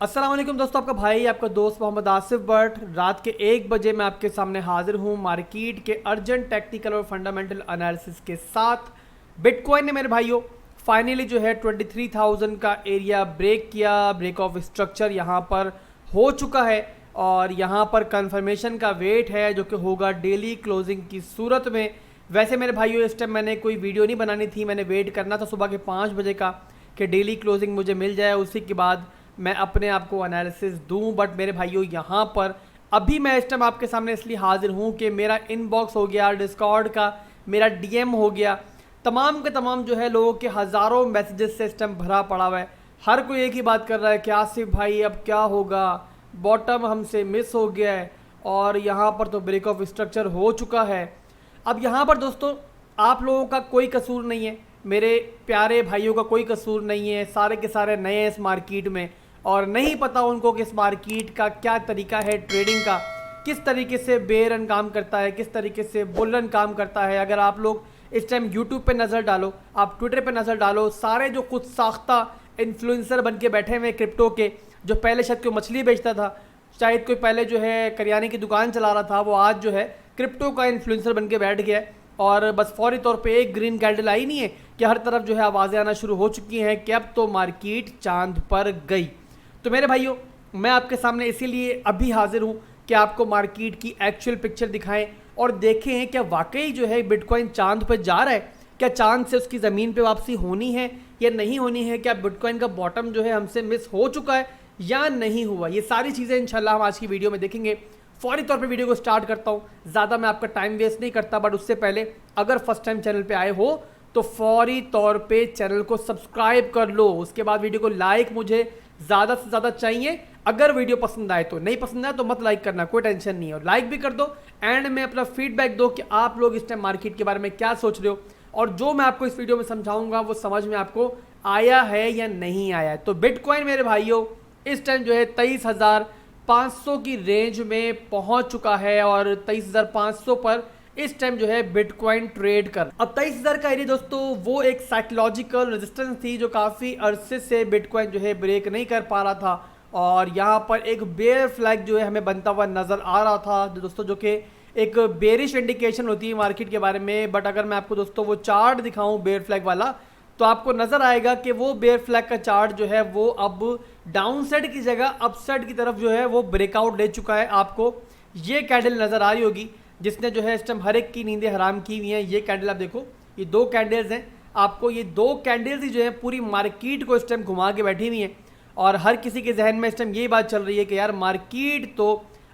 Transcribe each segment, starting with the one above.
अस्सलाम वालेकुम दोस्तों, आपका भाई आपका दोस्त मोहम्मद आसिफ बट रात के 1 बजे मैं आपके सामने हाजिर हूँ मार्केट के अर्जेंट टेक्निकल और फंडामेंटल एनालिसिस के साथ। बिटकॉइन ने मेरे भाइयों फाइनली जो है 23,000 का एरिया ब्रेक किया। ब्रेक ऑफ स्ट्रक्चर यहाँ पर हो चुका है और यहाँ पर कंफर्मेशन का वेट है जो कि होगा डेली क्लोजिंग की सूरत में। वैसे मेरे भाइयों इस टाइम मैंने कोई वीडियो नहीं बनानी थी, मैंने वेट करना था सुबह के 5 बजे का कि डेली क्लोजिंग मुझे मिल जाए, उसी के बाद मैं अपने आप को एनालिसिस दूं। बट मेरे भाइयों यहाँ पर अभी मैं इस टाइम आपके सामने इसलिए हाजिर हूँ कि मेरा इनबॉक्स हो गया, डिस्कॉर्ड का मेरा डीएम हो गया, तमाम के तमाम जो है लोगों के हज़ारों मैसेजेस से इस टाइम भरा पड़ा हुआ है। हर कोई एक ही बात कर रहा है कि आसिफ भाई अब क्या होगा, बॉटम हमसे मिस हो गया है और यहाँ पर तो ब्रेक ऑफ स्ट्रक्चर हो चुका है। अब यहाँ पर दोस्तों आप लोगों का कोई कसूर नहीं है, मेरे प्यारे भाइयों का कोई कसूर नहीं है। सारे के सारे नए इस मार्केट में और नहीं पता उनको कि इस मार्केट का क्या तरीका है ट्रेडिंग का, किस तरीके से बेयर रन काम करता है, किस तरीके से बुल रन काम करता है। अगर आप लोग इस टाइम यूट्यूब पे नज़र डालो, आप ट्विटर पे नज़र डालो, सारे जो खुद साख्ता इन्फ्लुएंसर बन के बैठे हुए क्रिप्टो के, जो पहले शायद कोई मछली बेचता था, शायद कोई पहले जो है करियाने की दुकान चला रहा था, वो आज जो है क्रिप्टो का इन्फ्लुएंसर बन के बैठ गया है। और बस फौरी तौर पे एक ग्रीन कैंडल आई नहीं है कि हर तरफ जो है आवाज़ें आना शुरू हो चुकी हैं कि अब तो मार्केट चांद पर गई। तो मेरे भाइयों मैं आपके सामने इसीलिए अभी हाजिर हूँ कि आपको मार्केट की एक्चुअल पिक्चर दिखाएं और देखें क्या वाकई जो है बिटकॉइन चांद पर जा रहा है, क्या चांद से उसकी ज़मीन पे वापसी होनी है या नहीं होनी है, क्या बिटकॉइन का बॉटम जो है हमसे मिस हो चुका है या नहीं हुआ। ये सारी चीज़ें इंशाल्लाह हम आज की वीडियो में देखेंगे। फौरी तौर पे वीडियो को स्टार्ट करता हूँ, ज़्यादा मैं आपका टाइम वेस्ट नहीं करता, बट उससे पहले अगर फर्स्ट टाइम चैनल पे आए हो तो फौरी तौर पे चैनल को सब्सक्राइब कर लो। उसके बाद वीडियो को लाइक मुझे ज़्यादा से ज़्यादा चाहिए। अगर वीडियो पसंद आए तो, नहीं पसंद आए तो मत लाइक करना, कोई टेंशन नहीं है, और लाइक भी कर दो। एंड में अपना फीडबैक दो कि आप लोग इस टाइम मार्केट के बारे में क्या सोच रहे हो और जो मैं आपको इस वीडियो में समझाऊंगा वो समझ में आपको आया है या नहीं आया है। तो बिटकॉइन मेरे भाइयों इस टाइम जो है 23,500 की रेंज में पहुंच चुका है और 23,500 पर इस टाइम जो है बिटकॉइन ट्रेड कर। अब 23,000 का एरिया दोस्तों वो एक साइकोलॉजिकल रेजिस्टेंस थी जो काफ़ी अरसे से बिटकॉइन जो है ब्रेक नहीं कर पा रहा था और यहाँ पर एक बेयर फ्लैग जो है हमें बनता हुआ नज़र आ रहा था दोस्तों, जो कि एक बेरिश इंडिकेशन होती है मार्केट के बारे में। बट अगर मैं आपको दोस्तों वो चार्ट दिखाऊं बेयर फ्लैग वाला तो आपको नज़र आएगा कि वो बेयर फ्लैग का चार्ट जो है वो अब डाउन साइड की जगह अप साइड की तरफ जो है वो ब्रेकआउट ले चुका है। आपको ये कैंडल नज़र आ रही होगी जिसने जो है इस टाइम हर एक की नींदें हराम की हुई हैं। ये कैंडल आप देखो, ये 2 कैंडल्स हैं, आपको ये 2 कैंडल्स ही जो है पूरी मार्केट को इस टाइम घुमा के बैठी हुई हैं और हर किसी के जहन में इस टाइम ये बात चल रही है कि यार मार्केट तो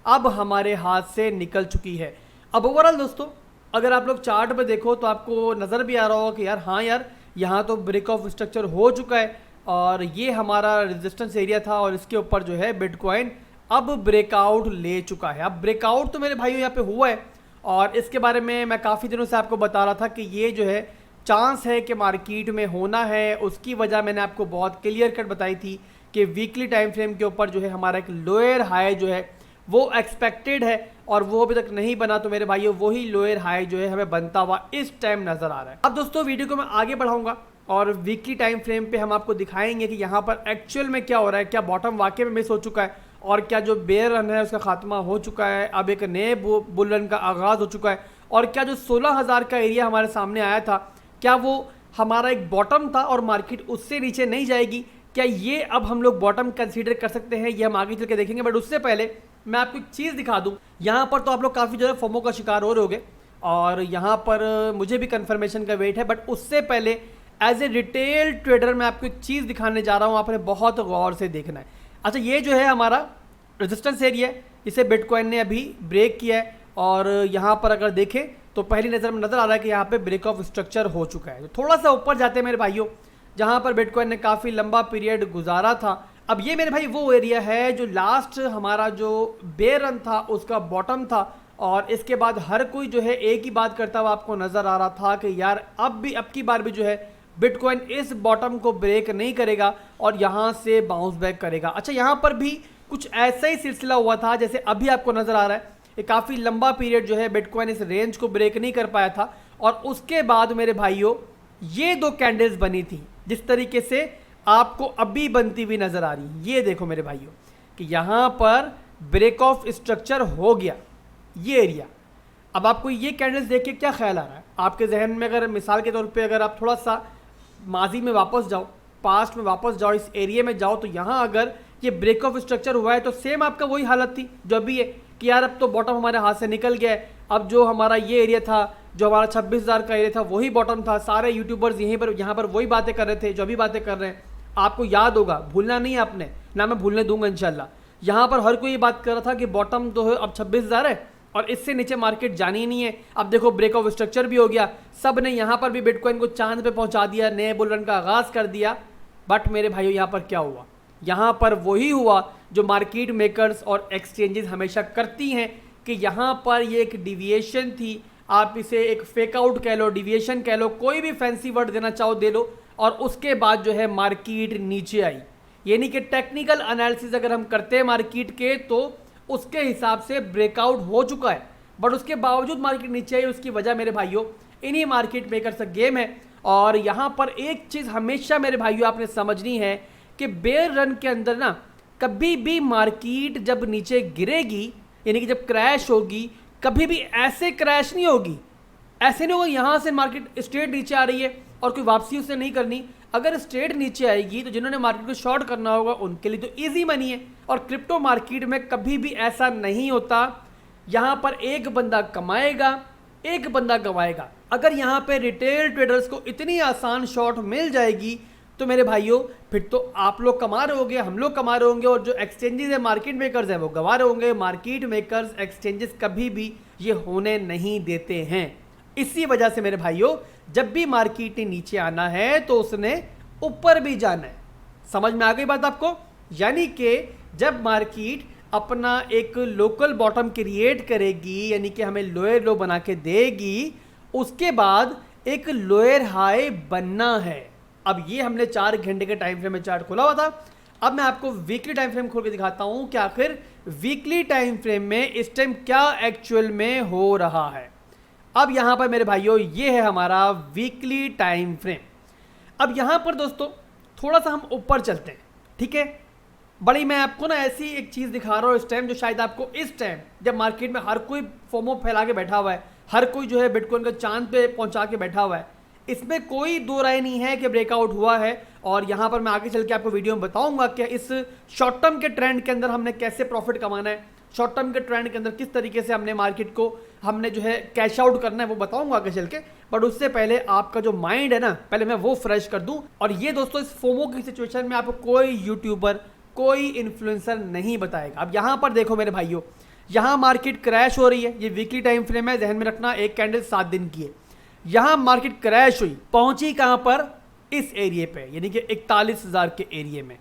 अब हमारे हाथ से निकल चुकी है। अब ओवरऑल दोस्तों अगर आप लोग चार्ट पे देखो तो आपको नज़र भी आ रहा होगा कि यार हाँ यार यहाँ तो ब्रेक ऑफ स्ट्रक्चर हो चुका है और ये हमारा रेजिस्टेंस एरिया था और इसके ऊपर जो है बिटकॉइन अब ब्रेकआउट ले चुका है। अब ब्रेकआउट तो मेरे भाइयों यहाँ पे हुआ है और इसके बारे में मैं काफ़ी दिनों से आपको बता रहा था कि ये जो है चांस है कि मार्केट में होना है। उसकी वजह मैंने आपको बहुत क्लियर कट बताई थी कि वीकली टाइम फ्रेम के ऊपर जो है हमारा एक लोअर हाई जो है वो एक्सपेक्टेड है और वो अभी तक नहीं बना। तो मेरे भाइयों वही लोअर हाई जो है हमें बनता हुआ इस टाइम नज़र आ रहा है। अब दोस्तों वीडियो को मैं आगे बढ़ाऊंगा और वीकली टाइम फ्रेम पे हम आपको दिखाएंगे कि यहाँ पर एक्चुअल में क्या हो रहा है, क्या बॉटम वाकई में मिस हो चुका है और क्या जो बेयर रन है उसका खात्मा हो चुका है, अब एक नए बुल रन का आगाज़ हो चुका है और क्या जो 16,000 का एरिया हमारे सामने आया था क्या वो हमारा एक बॉटम था और मार्केट उससे नीचे नहीं जाएगी, क्या ये अब हम लोग बॉटम कंसीडर कर सकते हैं, ये हम आगे चल के देखेंगे। बट उससे पहले मैं आपको एक चीज़ दिखा दूँ। यहाँ पर तो आप लोग काफ़ी जो है फोमो का शिकार हो रहे होगे और यहाँ पर मुझे भी कन्फर्मेशन का वेट है। बट उससे पहले एज ए रिटेल ट्रेडर मैं आपको एक चीज़ दिखाने जा रहा हूँ, आपने बहुत गौर से देखना है। अच्छा ये जो है हमारा रेजिस्टेंस एरिया है, इसे बिटकॉइन ने अभी ब्रेक किया है और यहाँ पर अगर देखें तो पहली नज़र में नज़र आ रहा है कि यहाँ पे ब्रेक ऑफ स्ट्रक्चर हो चुका है। तो थोड़ा सा ऊपर जाते हैं मेरे भाइयों जहाँ पर बिटकॉइन ने काफ़ी लंबा पीरियड गुजारा था। अब ये मेरे भाई वो एरिया है जो लास्ट हमारा जो बेयर रन था उसका बॉटम था और इसके बाद हर कोई जो है एक ही बात करता हुआ आपको नज़र आ रहा था कि यार अब की बार भी जो है बिटकॉइन इस बॉटम को ब्रेक नहीं करेगा और यहाँ से बाउंस बैक करेगा। अच्छा यहाँ पर भी कुछ ऐसा ही सिलसिला हुआ था जैसे अभी आपको नज़र आ रहा है। ये काफ़ी लंबा पीरियड जो है बिटकॉइन इस रेंज को ब्रेक नहीं कर पाया था और उसके बाद मेरे भाइयों ये 2 कैंडल्स बनी थी जिस तरीके से आपको अभी बनती हुई नजर आ रही है। ये देखो मेरे भाइयों कि यहाँ पर ब्रेक ऑफ स्ट्रक्चर हो गया ये एरिया। अब आपको ये कैंडल्स देख के क्या ख्याल आ रहा है आपके जहन में? अगर मिसाल के तौर पे अगर आप थोड़ा सा माजी में वापस जाओ, पास्ट में वापस जाओ, इस एरिया में जाओ, तो यहाँ अगर ये ब्रेक ऑफ स्ट्रक्चर हुआ है तो सेम आपका वही हालत थी जो अभी है कि यार अब तो बॉटम हमारे हाथ से निकल गया है। अब जो हमारा ये एरिया था, जो हमारा 26,000 का एरिया था, वही बॉटम था। सारे यूट्यूबर्स यहाँ पर वही बातें कर रहे थे जो अभी बातें कर रहे हैं। आपको याद होगा, भूलना नहीं है आपने, ना मैं भूलने दूंगा इंशाल्लाह। यहाँ पर हर कोई ये बात कर रहा था कि बॉटम तो है अब 26,000 है और इससे नीचे मार्केट जानी ही नहीं है। अब देखो ब्रेक ऑफ स्ट्रक्चर भी हो गया, सब ने यहाँ पर भी बिटकॉइन को चांद पे पहुँचा दिया, नए बुल रन का आगाज़ कर दिया। बट मेरे भाइयों यहाँ पर क्या हुआ? यहाँ पर वही हुआ जो मार्केट मेकर्स और एक्सचेंजेस हमेशा करती हैं कि यहाँ पर ये एक डिविएशन थी, आप इसे एक फेक आउट कह लो, डिविएशन कह लो, कोई भी फैंसी वर्ड देना चाहो दे लो, और उसके बाद जो है मार्केट नीचे आई। यानी कि टेक्निकल एनालिसिस अगर हम करते हैं मार्केट के तो उसके हिसाब से ब्रेकआउट हो चुका है, बट उसके बावजूद मार्केट नीचे आई। उसकी वजह मेरे भाइयों इन्हीं मार्केट मेकर्स का गेम है। और यहाँ पर एक चीज़ हमेशा मेरे भाइयों आपने समझनी है कि बेयर रन के अंदर ना कभी भी मार्केट जब नीचे गिरेगी, यानी कि जब क्रैश होगी, कभी भी ऐसे क्रैश नहीं होगी, ऐसे नहीं होगा यहाँ से मार्केट स्ट्रेट नीचे आ रही है और कोई वापसी उससे नहीं करनी। अगर स्ट्रेट नीचे आएगी तो जिन्होंने मार्केट को शॉर्ट करना होगा उनके लिए तो इजी मनी है। और क्रिप्टो मार्केट में कभी भी ऐसा नहीं होता, यहाँ पर एक बंदा कमाएगा, एक बंदा गंवाएगा। अगर यहाँ पे रिटेल ट्रेडर्स को इतनी आसान शॉर्ट मिल जाएगी तो मेरे भाइयों फिर तो आप लोग कमा रहे होंगे, हम लोग कमा रहे होंगे, और जो एक्सचेंजेस है, मार्केट मेकर्स हैं, वो गंवा रहे होंगे। मार्केट मेकर्स, एक्सचेंजेस कभी भी ये होने नहीं देते हैं। इसी वजह से मेरे भाइयों जब भी मार्केट ने नीचे आना है तो उसने ऊपर भी जाना है। समझ में आ गई बात आपको? यानी कि जब मार्केट अपना एक लोकल बॉटम क्रिएट करेगी, यानी कि हमें लोअर लो बना के देगी, उसके बाद एक लोअर हाई बनना है। अब ये हमने 4 घंटे के टाइम फ्रेम में चार्ट खोला हुआ था। अब मैं आपको वीकली टाइम फ्रेम खोल के दिखाता हूं कि आखिर वीकली टाइम फ्रेम में इस टाइम क्या एक्चुअल में हो रहा है। अब यहां पर मेरे भाइयों ये है हमारा वीकली टाइम फ्रेम। अब यहां पर दोस्तों थोड़ा सा हम ऊपर चलते हैं, ठीक है? बड़ी मैं आपको ना ऐसी एक चीज़ दिखा रहा हूँ इस टाइम जो शायद आपको इस टाइम जब मार्केट में हर कोई फोमो फैला के बैठा हुआ है, हर कोई जो है बिटकॉइन का चांद पे पहुंचा के बैठा हुआ है, इसमें कोई दो राय नहीं है कि ब्रेकआउट हुआ है। और यहाँ पर मैं आगे चल के आपको वीडियो में बताऊंगा कि इस शॉर्ट टर्म के ट्रेंड के अंदर हमने कैसे प्रॉफिट कमाना है, शॉर्ट टर्म के ट्रेंड के अंदर किस तरीके से हमने मार्केट को हमने जो है कैश आउट करना है, वो बताऊंगा आगे चल के। बट उससे पहले आपका जो माइंड है ना, पहले मैं वो फ्रेश कर दूं। और ये दोस्तों इस फोमो की सिचुएशन में आपको कोई यूट्यूबर, कोई इन्फ्लुएंसर नहीं बताएगा। अब यहाँ पर देखो मेरे भाइयों, यहाँ मार्केट क्रैश हो रही है, ये वीकली टाइम फ्रेम है, ध्यान में रखना, एक कैंडल 7 दिन की है। यहाँ मार्केट क्रैश हुई, पहुंची कहाँ पर? इस एरिया पे, यानी कि 41,000 के एरिया में।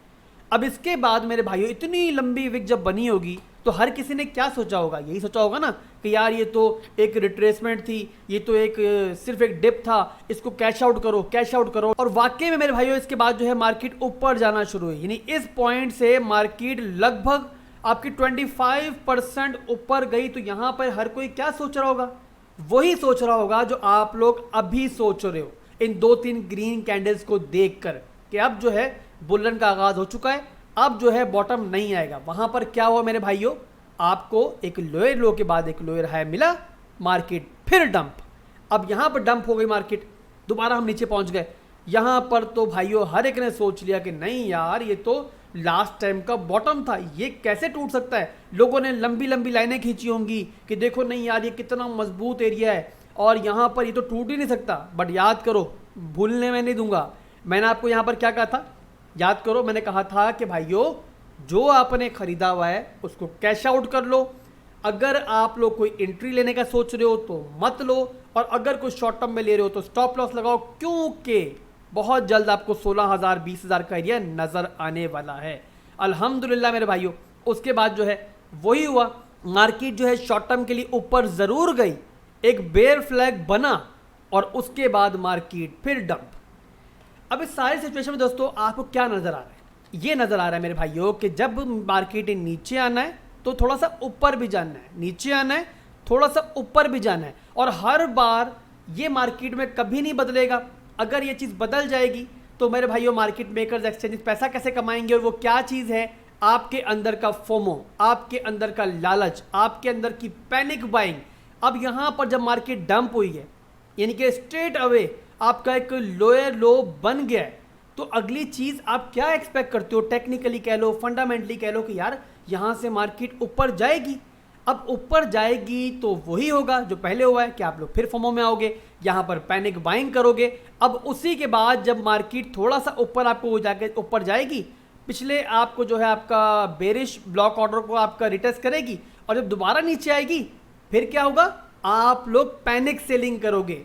अब इसके बाद मेरे भाइयों इतनी लंबी विक जब बनी होगी तो हर किसी ने क्या सोचा होगा? यही सोचा होगा ना कि यार ये तो एक रिट्रेसमेंट थी, ये तो एक सिर्फ एक डिप था, इसको कैश आउट करो, कैश आउट करो। और वाकई में मेरे भाइयों इसके बाद जो है मार्केट ऊपर जाना शुरू हुई, यानी इस पॉइंट से मार्केट लगभग आपकी 25% ऊपर गई। तो यहाँ पर हर कोई क्या सोच रहा होगा? वही सोच रहा होगा जो आप लोग अभी सोच रहे हो इन 2-3 ग्रीन कैंडल्स को देखकर कि अब जो है बुल रन का आगाज हो चुका है, अब जो है बॉटम नहीं आएगा। वहां पर क्या हुआ मेरे भाइयों? आपको एक लोअर लो के बाद एक लोअर हाई मिला, मार्केट फिर डंप। अब यहां पर डंप हो गई मार्केट, दोबारा हम नीचे पहुंच गए। यहां पर तो भाइयों हर एक ने सोच लिया कि नहीं यार ये तो लास्ट टाइम का बॉटम था, ये कैसे टूट सकता है। लोगों ने लंबी लंबी लाइनें खींची होंगी कि देखो नहीं यार ये कितना मजबूत एरिया है और यहाँ पर ये तो टूट ही नहीं सकता। बट याद करो, भूलने में नहीं दूंगा, मैंने आपको यहाँ पर क्या कहा था? याद करो, मैंने कहा था कि भाइयों जो आपने खरीदा हुआ है उसको कैश आउट कर लो। अगर आप लोग कोई एंट्री लेने का सोच रहे हो तो मत लो, और अगर कोई शॉर्ट टर्म में ले रहे हो तो स्टॉप लॉस लगाओ, क्योंकि बहुत जल्द आपको 16,000 20,000 का एरिया नजर आने वाला है। अल्हम्दुलिल्लाह मेरे भाइयों उसके बाद जो है वही हुआ, मार्केट जो है शॉर्ट टर्म के लिए ऊपर जरूर गई, एक बेयर फ्लैग बना और उसके बाद मार्केट फिर डंप। अब इस सारी सिचुएशन में दोस्तों आपको क्या नजर आ रहा है? ये नजर आ रहा है मेरे भाइयों कि जब मार्केट नीचे आना है तो थोड़ा सा ऊपर भी जाना है, नीचे आना है थोड़ा सा ऊपर भी जाना है। और हर बार ये मार्केट में कभी नहीं बदलेगा। अगर ये चीज़ बदल जाएगी तो मेरे भाइयों मार्केट मेकर्स एक्सचेंजेस पैसा कैसे कमाएंगे और वो क्या चीज़ है, आपके अंदर का फोमो, आपके अंदर का लालच, आपके अंदर की पैनिक बाइंग। अब यहाँ पर जब मार्केट डंप हुई है, यानी कि स्ट्रेट अवे आपका एक लोअर लो बन गया है, तो अगली चीज़ आप क्या एक्सपेक्ट करते हो, टेक्निकली कह लो, फंडामेंटली कह लो कि यार यहाँ से मार्केट ऊपर जाएगी। अब ऊपर जाएगी तो वही होगा जो पहले हुआ है कि आप लोग फिर फोमो में आओगे, यहाँ पर पैनिक बाइंग करोगे। अब उसी के बाद जब मार्केट थोड़ा सा ऊपर आपको हो जाके ऊपर जाएगी, पिछले आपको जो है आपका बेरिश ब्लॉक ऑर्डर को आपका रिटेस्ट करेगी, और जब दोबारा नीचे आएगी फिर क्या होगा, आप लोग पैनिक सेलिंग करोगे।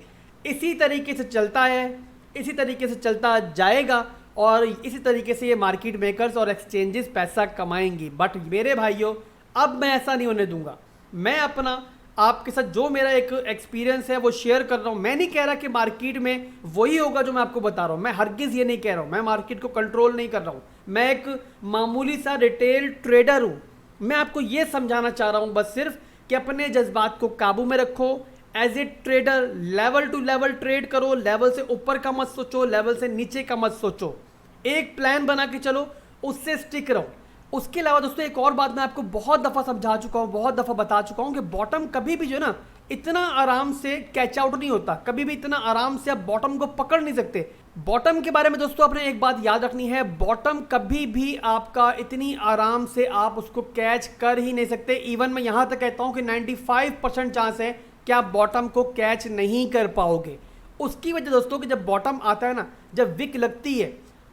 इसी तरीके से चलता है, इसी तरीके से चलता जाएगा, और इसी तरीके से ये मार्केट मेकर्स और एक्सचेंजेस पैसा कमाएंगी। बट मेरे भाइयों अब मैं ऐसा नहीं होने दूंगा। मैं अपना आपके साथ जो मेरा एक एक्सपीरियंस है वो शेयर कर रहा हूँ। मैं नहीं कह रहा कि मार्केट में वही होगा जो मैं आपको बता रहा हूँ, मैं हरगिज़ ये नहीं कह रहा हूँ, मैं मार्केट को कंट्रोल नहीं कर रहा हूँ। मैं एक मामूली सा रिटेल ट्रेडर हूँ। मैं आपको ये समझाना चाह रहा हूँ बस सिर्फ कि अपने जज्बात को काबू में रखो। As a trader level to level trade करो, लेवल से ऊपर का मत सोचो, लेवल से नीचे का मत सोचो। एक प्लान बना के चलो, उससे स्टिक रहो। उसके अलावा दोस्तों एक और बात मैं आपको बहुत दफ़ा समझा चुका हूँ, बहुत दफ़ा बता चुका हूँ कि बॉटम कभी भी जो है ना इतना आराम से कैच आउट नहीं होता, कभी भी इतना आराम से आप बॉटम को पकड़ नहीं सकते। बॉटम के बारे में दोस्तों आपने एक बात याद रखनी है, बॉटम कभी भी आपका इतनी आराम से आप उसको कैच कर ही नहीं सकते। इवन मैं यहाँ तक कहता हूँ कि 95% चांस है कि आप बॉटम को कैच नहीं कर पाओगे। उसकी वजह दोस्तों कि जब बॉटम आता है ना, जब विक लगती है,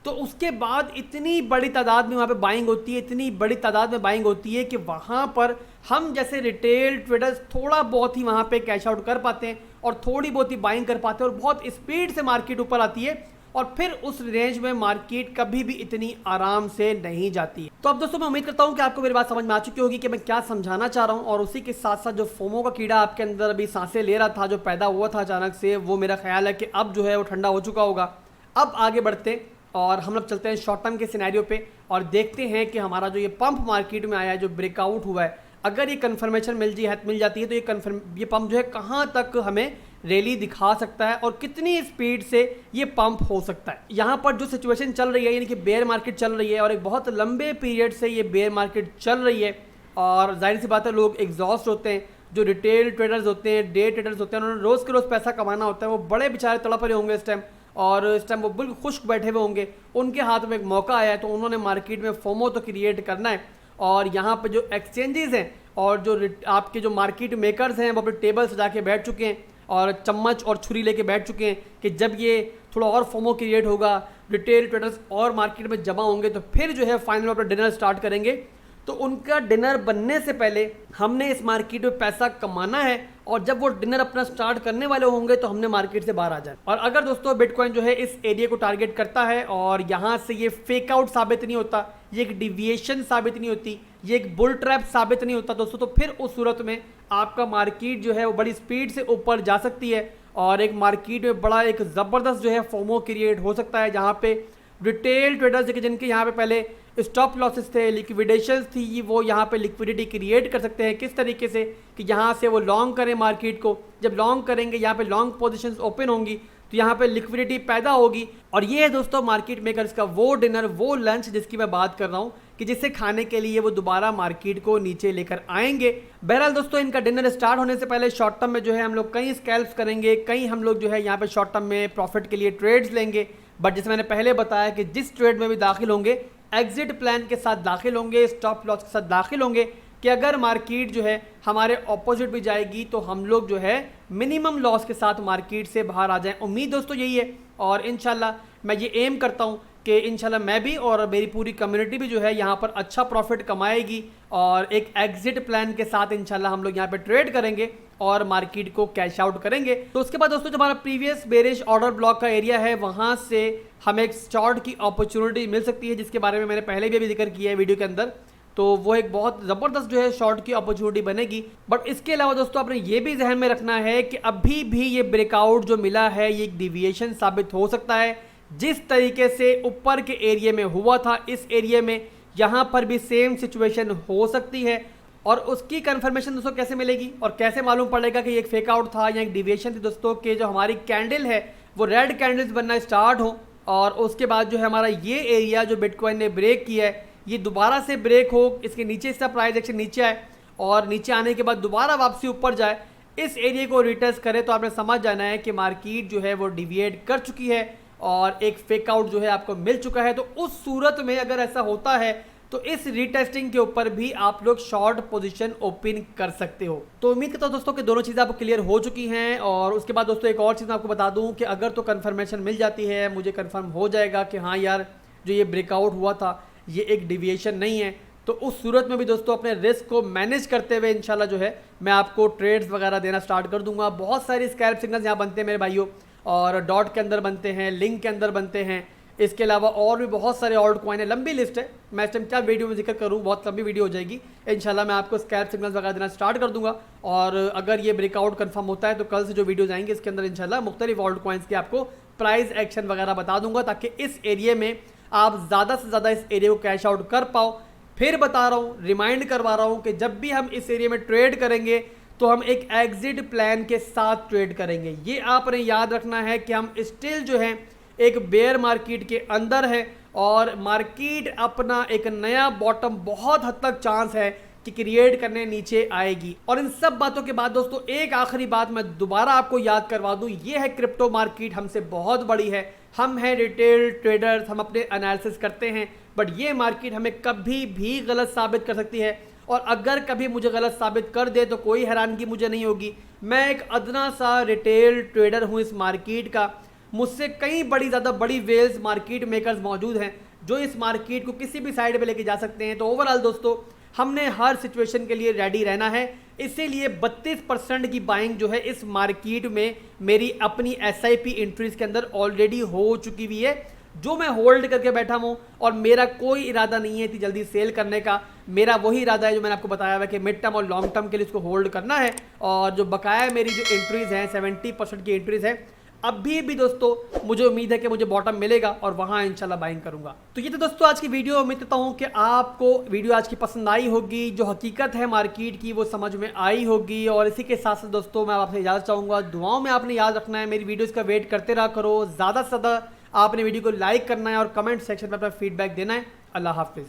तो उसके बाद इतनी बड़ी तादाद में वहाँ पे बाइंग होती है, इतनी बड़ी तादाद में बाइंग होती है कि वहाँ पर हम जैसे रिटेल ट्रेडर्स थोड़ा बहुत ही वहाँ पे कैश आउट कर पाते हैं और थोड़ी बहुत ही बाइंग कर पाते हैं, और बहुत स्पीड से मार्केट ऊपर आती है, और फिर उस रेंज में मार्केट कभी भी इतनी आराम से नहीं जाती है। तो अब दोस्तों मैं उम्मीद करता हूँ कि आपको मेरी बात समझ में आ चुकी होगी कि मैं क्या समझाना चाह रहा हूँ, और उसी के साथ साथ जो फोमो का कीड़ा आपके अंदर अभी सांसें ले रहा था, जो पैदा हुआ था अचानक से, वो मेरा ख्याल है कि अब जो है वो ठंडा हो चुका होगा। अब आगे बढ़ते और हम लोग चलते हैं शॉर्ट टर्म के सिनेरियो पे और देखते हैं कि हमारा जो ये पंप मार्केट में आया है, जो ब्रेकआउट हुआ है, अगर ये कन्फर्मेशन मिल जाती है तो ये पंप जो है कहाँ तक हमें रैली दिखा सकता है और कितनी स्पीड से ये पंप हो सकता है। यहाँ पर जो सिचुएशन चल रही है, यानी कि बेयर मार्केट चल रही है, और एक बहुत लंबे पीरियड से ये बेयर मार्केट चल रही है, और जाहिर सी बात है लोग एग्जॉस्ट होते हैं। जो रिटेल ट्रेडर्स होते हैं, डे ट्रेडर्स होते हैं, उन्होंने रोज़ के रोज़ पैसा कमाना होता है, वो बड़े बेचारे तड़प रहे होंगे इस टाइम, और इस टाइम वो बिल्कुल खुश्क बैठे हुए होंगे। उनके हाथ में एक मौका आया है, तो उन्होंने मार्केट में फोमो तो क्रिएट करना है, और यहाँ पे जो एक्सचेंजेस हैं और जो आपके जो मार्केट मेकर्स हैं वो अपने टेबल सजा के बैठ चुके हैं और चम्मच और छुरी लेके बैठ चुके हैं कि जब ये थोड़ा और फोमो क्रिएट होगा, रिटेल ट्रेडर्स और मार्केट में जमा होंगे, तो फिर जो है फाइनल अपना डिनर स्टार्ट करेंगे। तो उनका डिनर बनने से पहले हमने इस मार्केट में पैसा कमाना है, और जब वो डिनर अपना स्टार्ट करने वाले होंगे तो हमने मार्केट से बाहर आ जाए। और अगर दोस्तों बिटकॉइन जो है इस एरिया को टारगेट करता है और यहाँ से ये फेक आउट साबित नहीं होता, ये एक डिविएशन साबित नहीं होती, ये एक बुल ट्रैप साबित नहीं होता दोस्तों, तो फिर उस सूरत में आपका मार्केट जो है वो बड़ी स्पीड से ऊपर जा सकती है, और एक मार्केट में बड़ा एक ज़बरदस्त जो है फोमो क्रिएट हो सकता है, जहाँ पे रिटेल ट्रेडर्स जिनके यहाँ पे पहले स्टॉप लॉसेस थे, लिक्विडेशंस थी, वो यहाँ पे लिक्विडिटी क्रिएट कर सकते हैं। किस तरीके से कि यहाँ से वो लॉन्ग करें मार्केट को, जब लॉन्ग करेंगे यहाँ पे लॉन्ग पोजीशंस ओपन होंगी, तो यहाँ पे लिक्विडिटी पैदा होगी, और ये है दोस्तों मार्केट मेकर्स का वो डिनर, वो लंच जिसकी मैं बात कर रहा हूँ कि जिसे खाने के लिए वो दोबारा मार्केट को नीचे लेकर आएंगे। बहरहाल दोस्तों इनका डिनर स्टार्ट होने से पहले शॉर्ट टर्म में जो है हम लोग कई स्कैल्प्स करेंगे, कई हम लोग जो है यहाँ पे शॉर्ट टर्म में प्रॉफिट के लिए ट्रेड्स लेंगे। बट जैसे मैंने पहले बताया कि जिस ट्रेड में भी दाखिल होंगे एग्जिट प्लान के साथ दाखिल होंगे, स्टॉप लॉस के साथ दाखिल होंगे, कि अगर मार्केट जो है हमारे ऑपोजिट भी जाएगी तो हम लोग जो है मिनिमम लॉस के साथ मार्केट से बाहर आ जाएं। उम्मीद दोस्तों यही है, और इंशाल्लाह मैं ये एम करता हूँ कि इंशाल्लाह मैं भी और मेरी पूरी कम्युनिटी भी जो है यहाँ पर अच्छा प्रॉफिट कमाएगी, और एक एग्जिट प्लान के साथ इंशाल्लाह हम लोग यहाँ पे ट्रेड करेंगे और मार्केट को कैश आउट करेंगे। तो उसके बाद दोस्तों जो हमारा प्रीवियस बेरिश ऑर्डर ब्लॉक का एरिया है, वहाँ से हमें एक शॉर्ट की अपॉर्चुनिटी मिल सकती है, जिसके बारे में मैंने पहले भी जिक्र किया है वीडियो के अंदर। तो वो एक बहुत ज़बरदस्त जो है शॉर्ट की अपॉर्चुनिटी बनेगी। बट इसके अलावा दोस्तों आपने ये भी जहन में रखना है कि अभी भी ये ब्रेकआउट जो मिला है ये एक डिविएशन साबित हो सकता है। जिस तरीके से ऊपर के एरिया में हुआ था, इस एरिया में यहाँ पर भी सेम सिचुएशन हो सकती है, और उसकी कंफर्मेशन दोस्तों कैसे मिलेगी और कैसे मालूम पड़ेगा कि ये एक फेक आउट था या एक डिविएशन थी दोस्तों, कि जो हमारी कैंडल है वो रेड कैंडल्स बनना स्टार्ट हो और उसके बाद जो है हमारा ये एरिया जो बिटकॉइन ने ब्रेक किया है, ये दोबारा से ब्रेक हो, इसके नीचे से प्राइस एक्शन नीचे आए और नीचे आने के बाद दोबारा वापसी ऊपर जाए, इस एरिया को रिटेस्ट करे, तो आपने समझ जाना है कि मार्केट जो है वो डिविएट कर चुकी है और एक फेक आउट जो है आपको मिल चुका है। तो उस सूरत में अगर ऐसा होता है तो इस रीटेस्टिंग के ऊपर भी आप लोग शॉर्ट पोजीशन ओपन कर सकते हो। तो उम्मीद करता हूं दोस्तों कि दोनों चीज़ें आपको क्लियर हो चुकी हैं। और उसके बाद दोस्तों एक और चीज़ मैं आपको बता दूं कि अगर तो कंफर्मेशन मिल जाती है, मुझे कंफर्म हो जाएगा कि हाँ यार जो ये ब्रेकआउट हुआ था ये एक डिविएशन नहीं है, तो उस सूरत में भी दोस्तों अपने रिस्क को मैनेज करते हुए इंशाल्लाह जो है मैं आपको ट्रेड्स वगैरह देना स्टार्ट कर दूंगा। बहुत सारे स्कैल्प सिग्नल्स यहाँ बनते हैं मेरे भाइयों, और डॉट के अंदर बनते हैं, लिंक के अंदर बनते हैं, इसके अलावा और भी बहुत सारे ऑल्ट कॉइन है, लंबी लिस्ट है। मैं इस टाइम क्या वीडियो में जिक्र करूँ, बहुत लंबी वीडियो हो जाएगी। इंशाल्लाह मैं आपको स्कैल्प सिग्नल्स वगैरह देना स्टार्ट कर दूंगा। और अगर ये ब्रेकआउट कंफर्म होता है तो कल से जो वीडियो आएंगे इसके अंदर इंशाल्लाह मुख्तलिफ ऑल्ट कॉइन्स के आपको प्राइस एक्शन वगैरह बता दूंगा, ताकि इस एरिया में आप ज़्यादा से ज़्यादा इस एरिया को कैश आउट कर पाओ। फिर बता रहा हूँ, रिमाइंड करवा रहा हूँ कि जब भी हम इस एरिया में ट्रेड करेंगे तो हम एक एग्जिट प्लान के साथ ट्रेड करेंगे। ये आपने याद रखना है कि हम स्टिल जो है एक बेयर मार्केट के अंदर है और मार्केट अपना एक नया बॉटम बहुत हद तक चांस है कि क्रिएट करने नीचे आएगी। और इन सब बातों के बाद दोस्तों एक आखिरी बात मैं दोबारा आपको याद करवा दूं, ये है क्रिप्टो मार्केट हमसे बहुत बड़ी है, हम हैं रिटेल ट्रेडर्स, हम अपने एनालिसिस करते हैं, बट ये मार्केट हमें कभी भी गलत साबित कर सकती है। और अगर कभी मुझे गलत साबित कर दे तो कोई हैरानगी मुझे नहीं होगी। मैं एक अदना सा रिटेल ट्रेडर हूँ इस मार्केट का, मुझसे कई ज़्यादा बड़ी वेल्स मार्केट मेकर्स मौजूद हैं जो इस मार्केट को किसी भी साइड पे लेके जा सकते हैं। तो ओवरऑल दोस्तों हमने हर सिचुएशन के लिए रेडी रहना है, इसीलिए 32% की बाइंग जो है इस मार्केट में मेरी अपनी SIP एंट्रीज के अंदर ऑलरेडी हो चुकी हुई है, जो मैं होल्ड करके बैठा हूँ। और मेरा कोई इरादा नहीं है इतनी जल्दी सेल करने का, मेरा वही इरादा है जो मैंने आपको बताया हुआ कि मिड टर्म और लॉन्ग टर्म के लिए इसको होल्ड करना है। और जो बकाया मेरी जो एंट्रीज हैं 70% की एंट्रीज है, अभी भी दोस्तों मुझे उम्मीद है कि मुझे बॉटम मिलेगा और वहां इंशाल्लाह बाइंग करूंगा। तो ये तो दोस्तों आज की वीडियो, उम्मीद करता हूं कि आपको वीडियो आज की पसंद आई होगी, जो हकीकत है मार्केट की वो समझ में आई होगी। और इसी के साथ साथ दोस्तों मैं आपसे इजाजत चाहूंगा, दुआओं में आपने याद रखना है, मेरी वीडियोस का वेट करते रहा करो, ज़्यादा से ज़्यादा आपने वीडियो को लाइक करना है और कमेंट सेक्शन में अपना फीडबैक देना है। अल्लाह हाफिज़।